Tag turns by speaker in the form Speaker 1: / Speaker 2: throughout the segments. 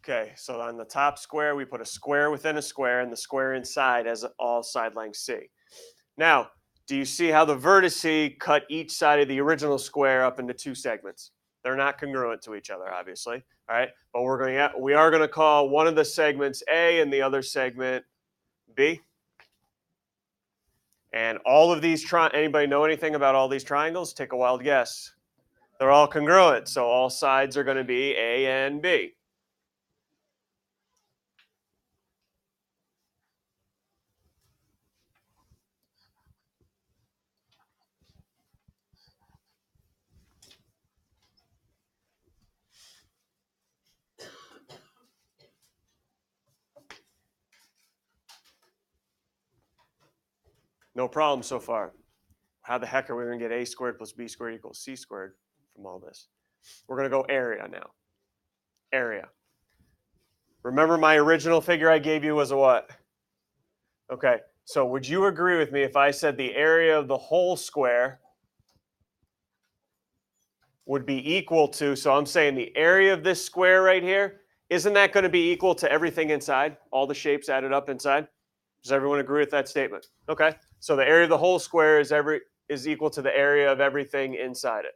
Speaker 1: Okay, so on the top square, we put a square within a square, and the square inside has all side length C. Now, do you see how the vertices cut each side of the original square up into two segments? They're not congruent to each other, obviously. All right, but we are going to call one of the segments A and the other segment B. And all of these, anybody know anything about all these triangles? Take a wild guess. They're all congruent, so all sides are going to be A and B. No problem so far. How the heck are we going to get A squared plus B squared equals C squared from all this? We're going to go area now. Area. Remember my original figure I gave you was a what? Okay, so would you agree with me if I said the area of the whole square would be equal to, so I'm saying the area of this square right here, isn't that going to be equal to everything inside? All the shapes added up inside? Does everyone agree with that statement? Okay, so the area of the whole square is equal to the area of everything inside it.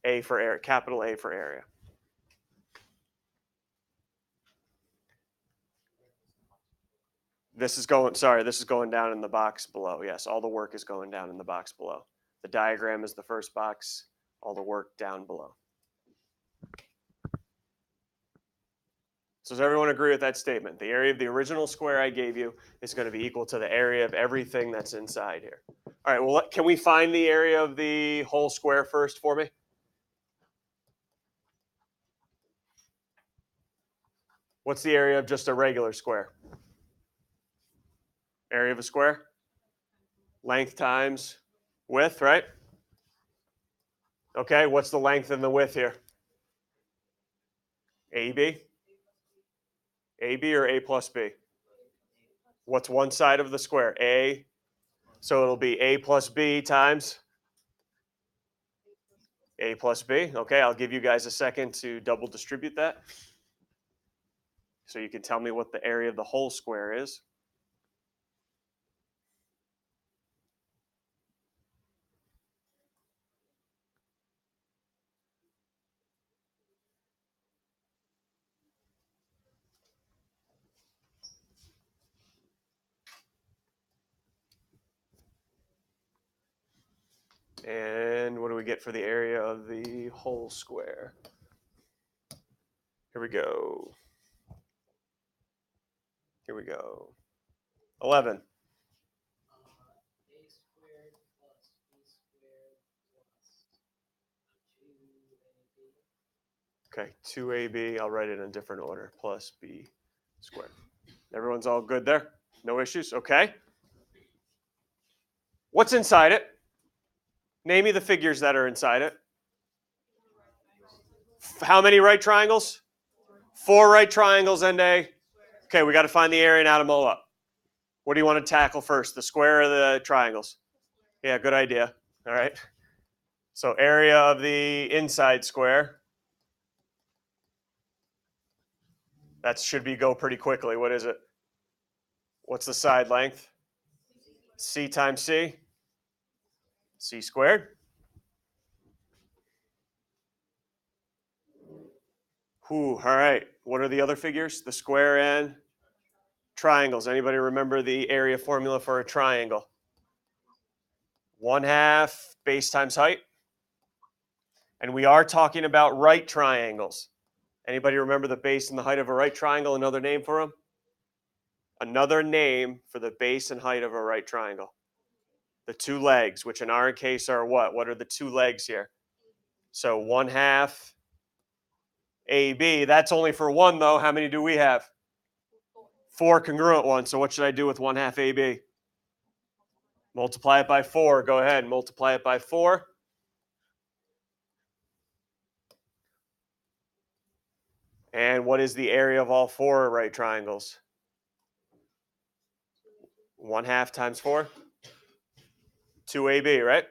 Speaker 1: A for area, capital A for area. This is going down in the box below. Yes, all the work is going down in the box below. The diagram is the first box, all the work down below. So does everyone agree with that statement? The area of the original square I gave you is going to be equal to the area of everything that's inside here. All right, well, can we find the area of the whole square first for me? What's the area of just a regular square? Area of a square? Length times width, right? Okay, what's the length and the width here? AB? AB or A plus B? What's one side of the square? A. So it'll be A plus B times A plus B. Okay, I'll give you guys a second to double distribute that. So you can tell me what the area of the whole square is. And what do we get for the area of the whole square? Here we go. Here we go. 11. Okay, 2AB, I'll write it in a different order, plus B squared. Everyone's all good there? No issues? Okay. What's inside it? Name me the figures that are inside it. How many right triangles? 4 right triangles and a... Okay, we got to find the area and add them all up. What do you want to tackle first, the square or the triangles? Yeah, good idea. All right. So area of the inside square. That should go pretty quickly. What is it? What's the side length? C times C. C squared. All right. What are the other figures? The square and triangles. Anybody remember the area formula for a triangle? 1/2 base times height. And we are talking about right triangles. Anybody remember the base and the height of a right triangle? Another name for them? Another name for the base and height of a right triangle. The two legs, which in our case are what? What are the two legs here? So 1/2 AB. That's only for one, though. How many do we have? 4 congruent ones. So what should I do with 1/2 AB? Multiply it by 4. Go ahead. Multiply it by 4. And what is the area of all 4 right triangles? 1/2 times 4? 2AB, right?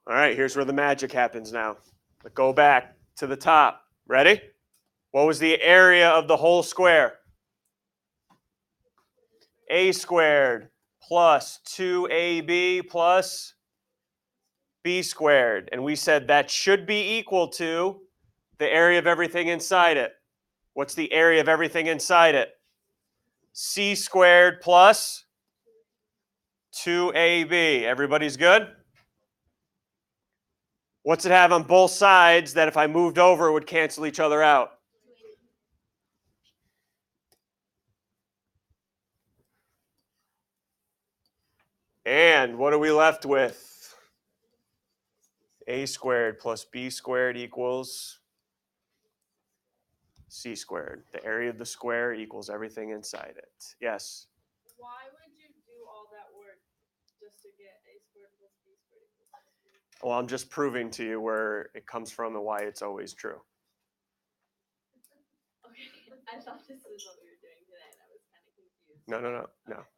Speaker 1: All right, here's where the magic happens now. But go back to the top. Ready? What was the area of the whole square? A squared plus 2ab plus b squared. And we said that should be equal to the area of everything inside it. What's the area of everything inside it? C squared plus 2ab. Everybody's good? What's it have on both sides that if I moved over it would cancel each other out? And what are we left with? A squared plus b squared equals c squared. The area of the square equals everything inside it. Yes?
Speaker 2: Why would you do all that work just to get a squared plus b squared equals c squared?
Speaker 1: Well, I'm just proving to you where it comes from and why it's always true.
Speaker 2: Okay, I thought this was what we were doing today, and I was kind of confused.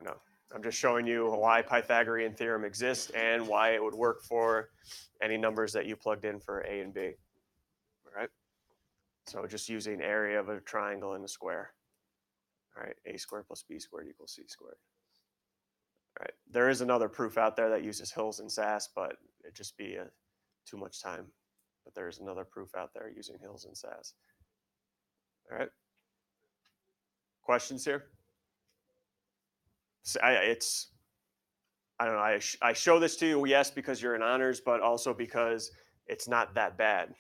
Speaker 1: No. I'm just showing you why Pythagorean theorem exists and why it would work for any numbers that you plugged in for a and b. All right? So just using area of a triangle and a square. All right, a squared plus b squared equals c squared. All right, there is another proof out there that uses Hills and Sass, but it'd just be too much time. But there is another proof out there using Hills and Sass. All right. Questions here? I don't know. I show this to you, yes, because you're in honors, but also because it's not that bad.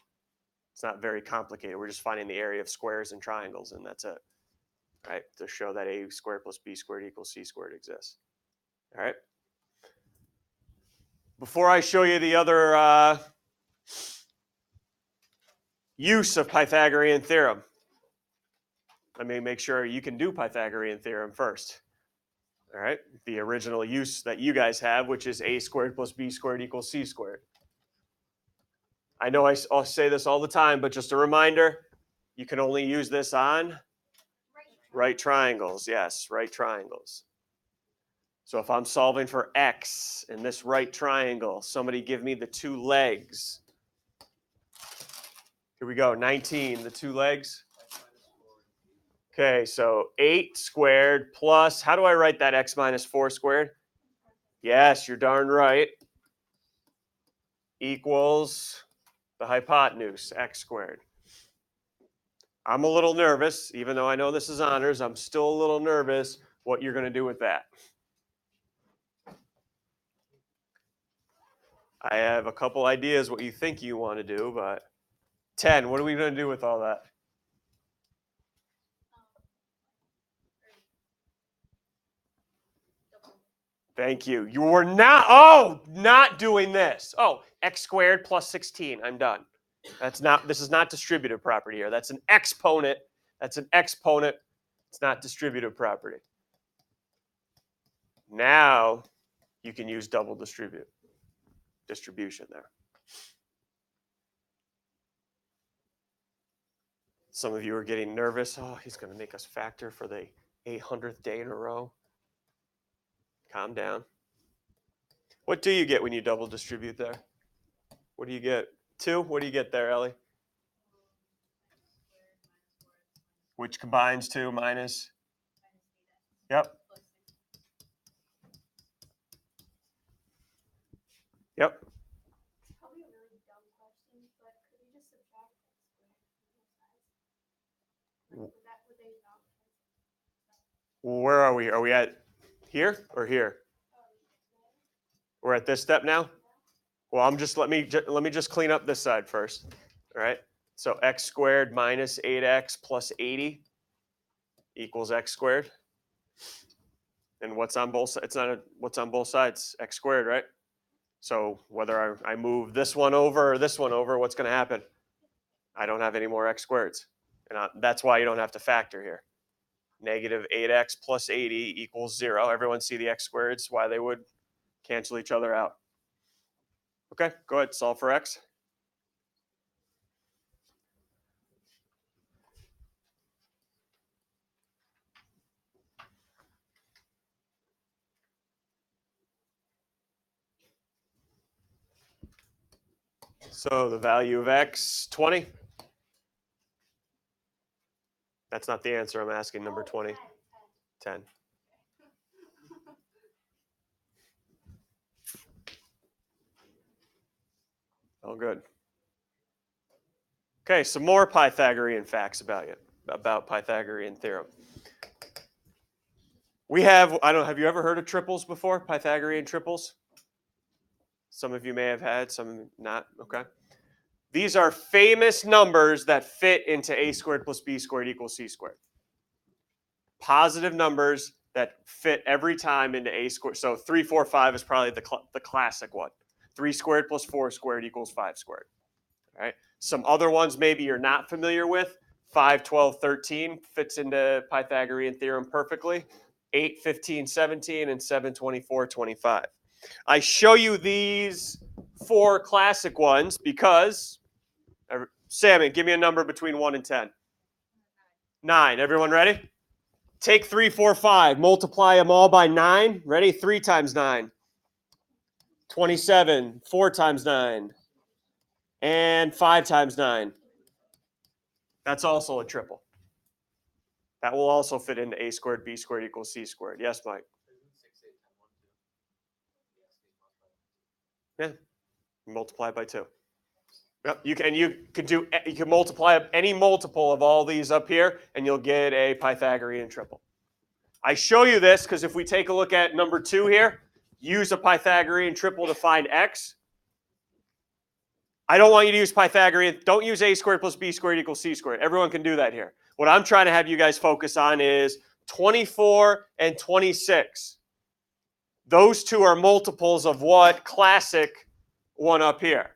Speaker 1: It's not very complicated. We're just finding the area of squares and triangles, and that's it. All right, to show that a squared plus b squared equals c squared exists. All right. Before I show you the other use of Pythagorean theorem, let me make sure you can do Pythagorean theorem first. All right, the original use that you guys have, which is a squared plus b squared equals c squared. I know I'll say this all the time, but just a reminder, you can only use this on right triangles. Yes, right triangles. So if I'm solving for x in this right triangle, somebody give me the two legs. Here we go, 19, the two legs. Okay, so 8 squared plus, how do I write that x minus 4 squared? Yes, you're darn right. Equals the hypotenuse, x squared. I'm a little nervous, even though I know this is honors, I'm still a little nervous what you're going to do with that. I have a couple ideas what you think you want to do, but 10, what are we going to do with all that? Thank you. You were not doing this. Oh, x squared plus 16. I'm done. This is not distributive property here. That's an exponent. That's an exponent. It's not distributive property. Now you can use double distribution there. Some of you are getting nervous. Oh, he's going to make us factor for the 800th day in a row. Calm down. What do you get when you double distribute there? What do you get? 2? What do you get there, Ellie? Which combines to minus? Yep. Yep.
Speaker 2: Probably a really dumb question, but could you just subtract x squared from both sides? Would they not?
Speaker 1: Well, where are we? Are we at here or here? We're at this step now? Well, let me just clean up this side first. All right. So x squared minus 8x plus 80 equals x squared. And what's on both sides? What's on both sides? X squared, right? So whether I move this one over or this one over, what's going to happen? I don't have any more x squareds. And that's why you don't have to factor here. Negative 8x plus 80 equals 0. Everyone see the x squareds, why they would cancel each other out. Okay, go ahead, solve for x. So the value of x, 20. That's not the answer. I'm asking number 20. 10. Oh, good. Okay, some more Pythagorean facts about Pythagorean theorem. We have, have you ever heard of triples before? Pythagorean triples? Some of you may have had, some not. Okay. These are famous numbers that fit into a squared plus b squared equals c squared. Positive numbers that fit every time into a squared. So 3, 4, 5 is probably the classic one. 3 squared plus 4 squared equals 5 squared. All right. Some other ones maybe you're not familiar with. 5, 12, 13 fits into Pythagorean theorem perfectly. 8, 15, 17, and 7, 24, 25. I show you these 4 classic ones because, Sammy, give me a number between 1 and 10. 9. Everyone ready? Take 3, 4, 5. Multiply them all by 9. Ready? 3 times 9. 27. 4 times 9. And 5 times 9. That's also a triple. That will also fit into a squared b squared equals c squared. Yes, Mike? Yeah. Multiply by 2. Yep. You can multiply any multiple of all these up here, and you'll get a Pythagorean triple. I show you this because if we take a look at number 2 here, use a Pythagorean triple to find x. I don't want you to use Pythagorean. Don't use a squared plus b squared equals c squared. Everyone can do that here. What I'm trying to have you guys focus on is 24 and 26. Those two are multiples of what classic one up here?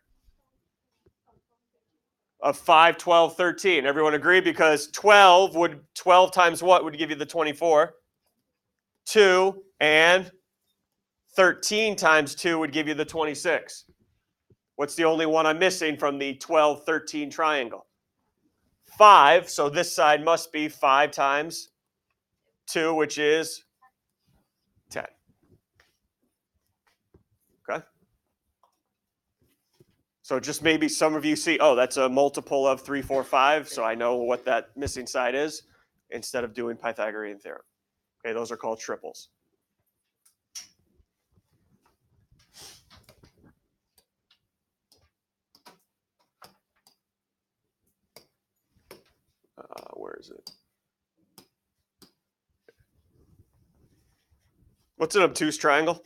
Speaker 1: Of 5, 12, 13. Everyone agree? Because 12 times what would give you the 24? 2, and 13 times 2 would give you the 26. What's the only one I'm missing from the 12, 13 triangle? 5, so this side must be 5 times 2, which is 10. Okay? So just maybe some of you see, oh, that's a multiple of 3, 4, 5, so I know what that missing side is, instead of doing Pythagorean theorem. Okay, those are called triples. Where is it? What's an obtuse triangle?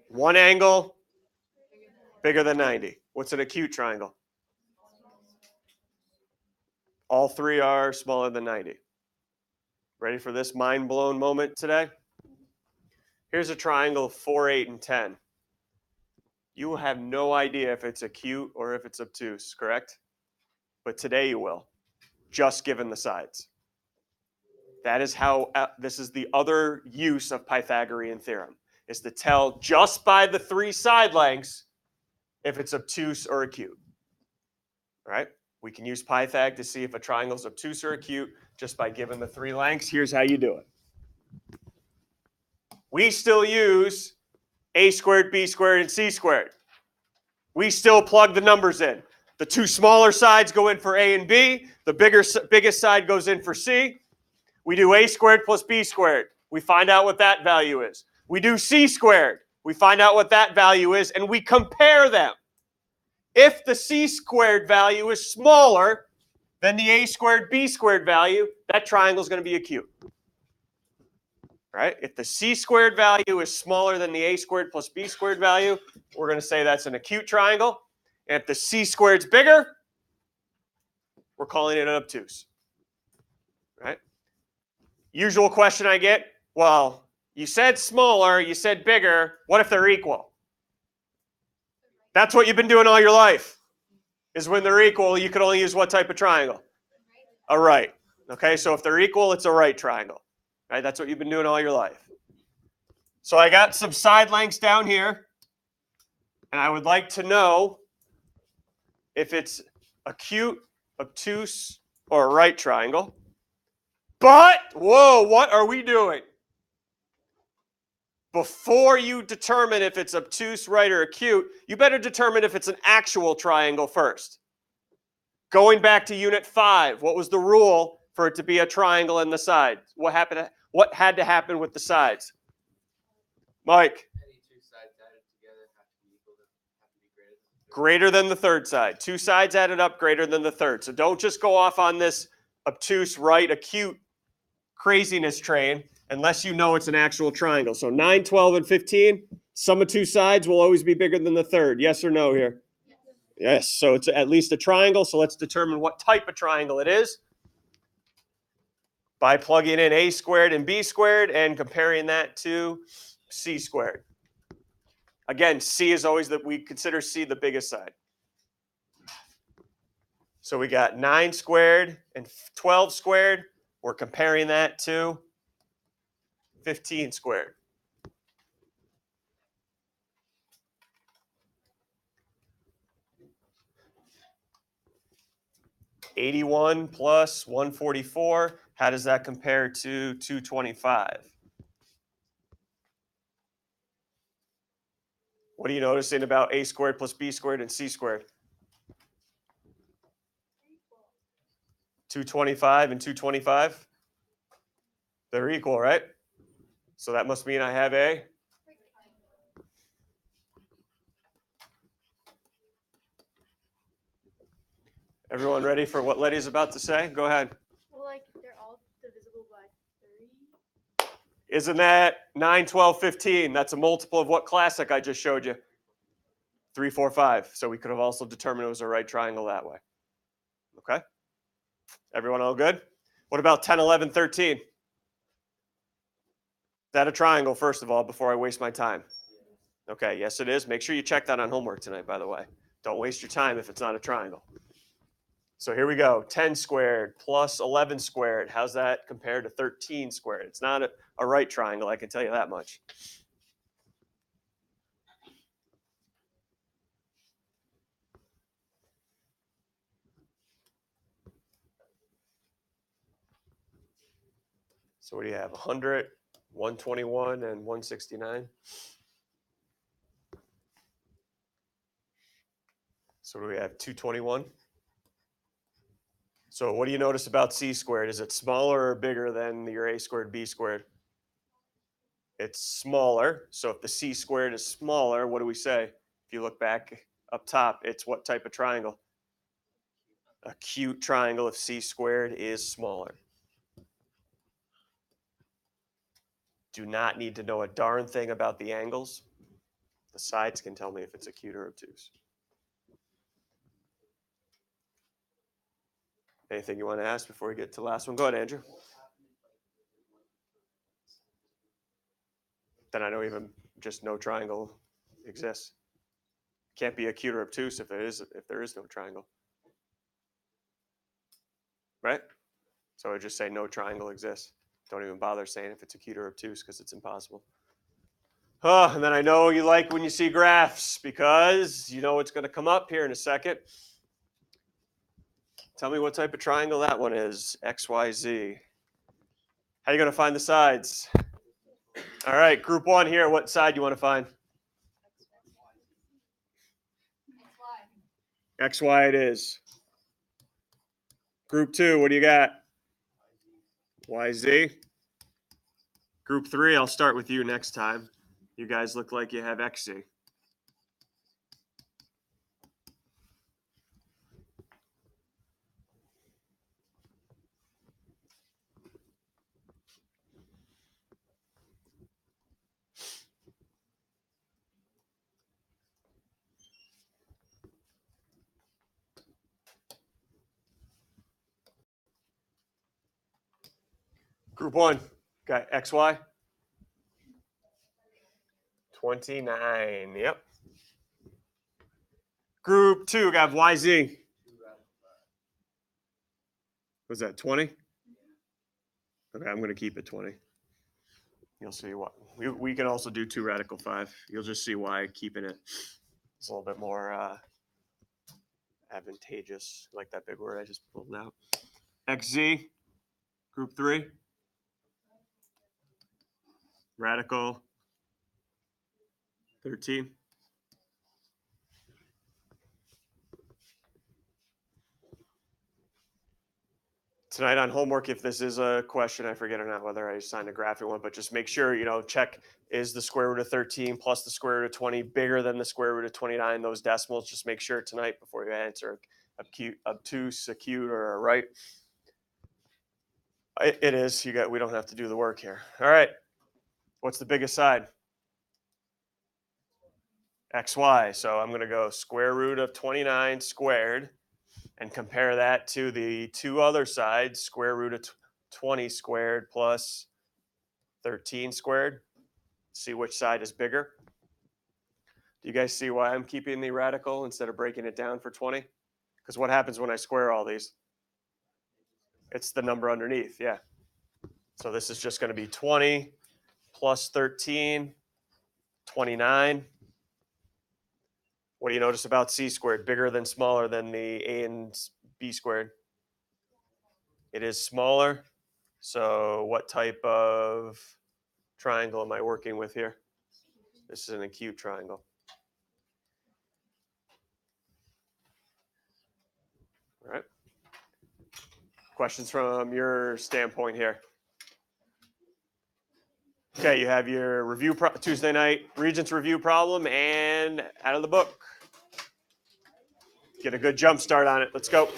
Speaker 1: One angle bigger than 90. What's an acute triangle? All 3 are smaller than 90. Ready for this mind-blown moment today? Here's a triangle of 4, 8, and 10. You will have no idea if it's acute or if it's obtuse, correct? But today you will, just given the sides. That is how, this is the other use of Pythagorean theorem, is to tell just by the 3 side lengths if it's obtuse or acute. All right? We can use Pythag to see if a triangle is obtuse or acute just by giving the 3 lengths. Here's how you do it. We still use a squared, b squared, and c squared. We still plug the numbers in. The 2 smaller sides go in for a and b. The biggest side goes in for c. We do a squared plus b squared. We find out what that value is. We do c squared. We find out what that value is, and we compare them. If the c squared value is smaller than the a squared b squared value, that triangle is going to be acute. Right? If the c squared value is smaller than the a squared plus b squared value, we're going to say that's an acute triangle. And if the c squared's bigger, we're calling it an obtuse. Right? Usual question I get, well, you said smaller, you said bigger, what if they're equal? That's what you've been doing all your life, is when they're equal, you can only use what type of triangle? A right. Okay, so if they're equal, it's a right triangle. Right? That's what you've been doing all your life. So I got some side lengths down here, and I would like to know if it's acute, obtuse, or a right triangle. But, whoa, what are we doing? before you determine if it's obtuse, right, or acute, you better determine if it's an actual triangle first. Going back to Unit 5, what was the rule for it to be a triangle in the sides? What had to happen with the sides? Mike?
Speaker 3: Any two sides added together have to be equal have to be
Speaker 1: greater than the third side. Two sides added up greater than the third. So don't just go off on this obtuse, right, acute craziness train unless you know it's an actual triangle. So 9, 12, and 15, sum of two sides will always be bigger than the third. Yes or no here? Yes, so it's at least a triangle. So let's determine what type of triangle it is by plugging in a squared and b squared and comparing that to c squared. Again, c is always that we consider c the biggest side. So we got 9 squared and 12 squared. We're comparing that to 15 squared. $81 plus 144. How does that compare to 225? What are you noticing about a squared plus b squared and c squared? 225 and 225? They're equal, right? So that must mean I have a Everyone ready for what Letty's about to say? Go ahead.
Speaker 2: Well, like they're all divisible by 3.
Speaker 1: Isn't that 9, 12, 15? That's a multiple of what classic I just showed you? 3, 4, 5. So we could have also determined it was a right triangle that way. Okay? Everyone all good? What about 10, 11, 13? Is that a triangle, first of all, before I waste my time? Okay, yes it is. Make sure you check that on homework tonight, by the way. Don't waste your time if it's not a triangle. So here we go. 10 squared plus 11 squared. How's that compared to 13 squared? It's not a right triangle, I can tell you that much. So what do you have? 100, 121, and 169? So what do we have? 221? So what do you notice about c squared? Is it smaller or bigger than your a squared, b squared? It's smaller. So if the c squared is smaller, what do we say? If you look back up top, it's what type of triangle? Acute triangle if c squared is smaller. Do not need to know a darn thing about the angles. The sides can tell me if it's acute or obtuse. Anything you want to ask before we get to the last one? Go ahead, Andrew. Then I don't even just no triangle exists. Can't be acute or obtuse if there is no triangle. Right? So I just say no triangle exists. Don't even bother saying if it's acute or obtuse because it's impossible. Oh, and then I know you like when you see graphs because you know it's going to come up here in a second. Tell me what type of triangle that one is. X, Y, Z. How are you going to find the sides? All right, group 1 here. What side do you want to find? X, Y it is. Group 2, what do you got? Y, Z. Group 3, I'll start with you next time. You guys look like you have X, Z. Group 1, got X, Y? 29, yep. Group 2, got Y, Z. Was that 20? Okay, I'm going to keep it 20. You'll see why. We can also do 2 radical 5. You'll just see why keeping it is a little bit more advantageous, like that big word I just pulled out. XZ, group 3. Radical 13. Tonight on homework, if this is a question, I forget or not whether I assigned a graphic one, but just make sure, check, is the square root of 13 plus the square root of 20 bigger than the square root of 29, those decimals. Just make sure tonight before you answer obtuse, acute, or right. It is. We don't have to do the work here. All right. What's the biggest side? XY. So I'm going to go square root of 29 squared and compare that to the two other sides, square root of 20 squared plus 13 squared. See which side is bigger. Do you guys see why I'm keeping the radical instead of breaking it down for 20? Because what happens when I square all these? It's the number underneath, yeah. So this is just going to be 20 plus 13, 29. What do you notice about c squared? Bigger than smaller than the a and b squared? It is smaller. So what type of triangle am I working with here? This is an acute triangle. All right. Questions from your standpoint here? Okay, you have your Tuesday night Regents review problem and out of the book. Get a good jump start on it. Let's go.